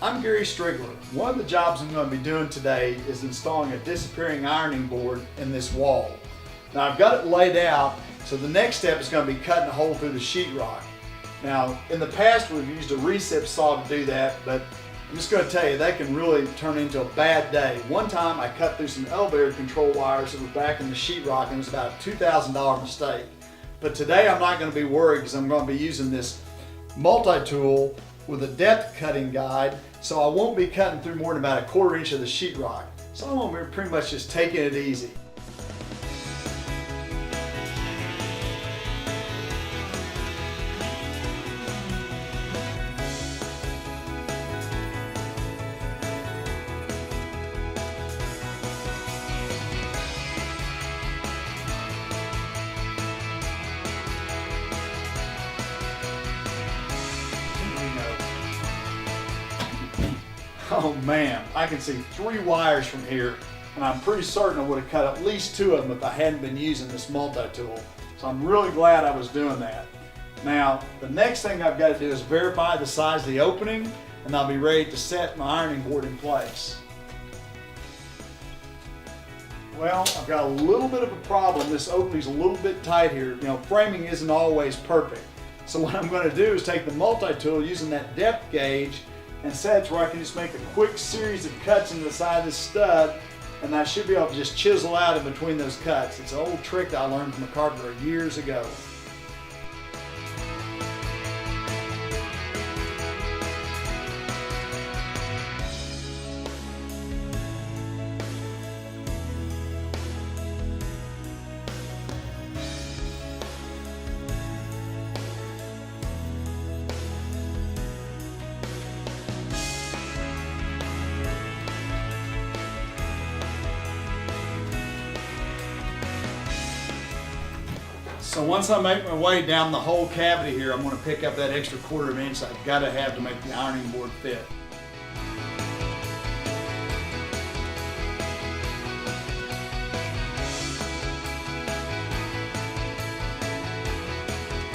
I'm Gary Strigler. One of the jobs I'm going to be doing today is installing a disappearing ironing board in this wall. Now I've got it laid out, so the next step is going to be cutting a hole through the sheetrock. Now in the past we've used a recip saw to do that, but I'm just going to tell you that can really turn into a bad day. One time I cut through some elevator control wires that were back in the sheetrock and it was about a $2,000 mistake. But today I'm not going to be worried because I'm going to be using this MultiTool with a depth cutting guide, so I won't be cutting through more than about a 1/4 inch of the sheetrock. So I'm going to be pretty much just taking it easy. Oh man, I can see 3 wires from here, and I'm pretty certain I would have cut at least 2 of them if I hadn't been using this MultiTool. So I'm really glad I was doing that. Now, the next thing I've got to do is verify the size of the opening, and I'll be ready to set my ironing board in place. Well, I've got a little bit of a problem. This opening's a little bit tight here. You know, framing isn't always perfect. So what I'm going to do is take the MultiTool using that depth gauge and set it to where I can just make a quick series of cuts into the side of this stud, and I should be able to just chisel out in between those cuts. It's an old trick that I learned from a carpenter years ago. So once I make my way down the whole cavity here, I'm going to pick up that extra 1/4 inch I've got to have to make the ironing board fit.